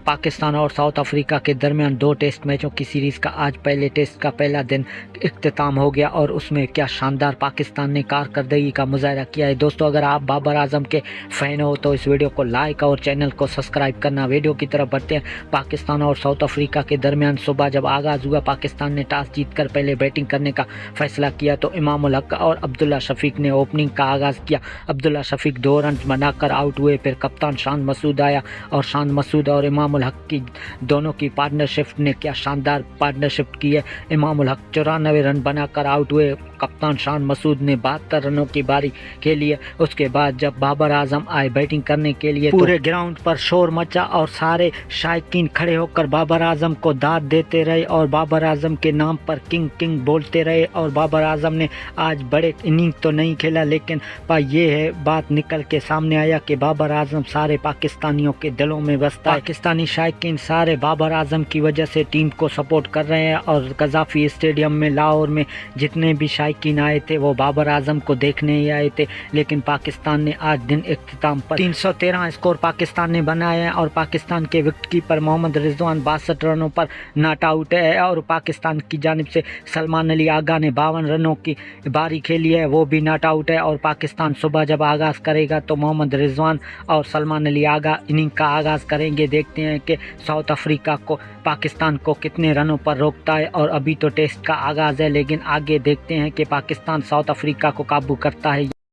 पाकिस्तान और south Africa के दरमियान 2 टेस्ट मैचों की सीरीज़ का आज पहले टेस्ट का पहला दिन इख्तिताम हो गया और उसमें क्या शानदार पाकिस्तान ने कारकर्दगी का मुजाहरा किया है। दोस्तों, अगर आप बाबर आजम के फ़ैन हो तो इस वीडियो को लाइक और चैनल को सब्सक्राइब करना। वीडियो की तरफ बढ़ते हैं। पाकिस्तान और साउथ अफ्रीका के दरमियान सुबह जब आगाज़ हुआ, पाकिस्तान ने टॉस जीतकर पहले बैटिंग करने का फैसला किया तो इमाम उल हक और अब्दुल्ला शफीक ने ओपनिंग का आगाज़ किया। अब्दुल्ला शफीक 2 रन बनाकर आउट हुए। फिर कप्तान शान मसूद आया और शान मसूद और इमाम उल हक की दोनों की पार्टनरशिप ने क्या शानदार पार्टनरशिप की है। इमाम उल हक 94 रन बनाकर आउट हुए। कप्तान शान मसूद ने 72 रनों की बारी खेली। उसके बाद जब बाबर आजम आए बैटिंग करने के लिए पूरे ग्राउंड पर शोर मचा और सारे शायकीन खड़े होकर बाबर आजम को दाद देते रहे और बाबर आजम के नाम पर किंग किंग बोलते रहे। और बाबर आजम ने आज बड़े इनिंग तो नहीं खेला, लेकिन ये है बात निकल के सामने आया कि बाबर आजम सारे पाकिस्तानियों के दिलों में बसता है। पाकिस्तानी शायकीन सारे बाबर आजम की वजह से टीम को सपोर्ट कर रहे हैं और गद्दाफी स्टेडियम में लाहौर में जितने भी शायकीन आए थे वो बाबर आजम को देखने ही आए थे। लेकिन पाकिस्तान ने आज दिन इख्तिताम पर 313 स्कोर पाकिस्तान ने बनाए हैं और पाकिस्तान के विकेट कीपर मोहम्मद रिजवान 62 रनों पर नॉट आउट है और पाकिस्तान की जानिब से सलमान अली आगा ने 52 रनों की बारी खेली है, वो भी नॉट आउट है। और पाकिस्तान सुबह जब आगाज़ करेगा तो मोहम्मद रिजवान और सलमान अली आगा इनिंग का आगाज़ करेंगे। देखते हैं कि साउथ अफ्रीका को पाकिस्तान को कितने रनों पर रोकता है। और अभी तो टेस्ट का आगाज़ है, लेकिन आगे देखते हैं कि पाकिस्तान साउथ अफ्रीका को काबू करता है।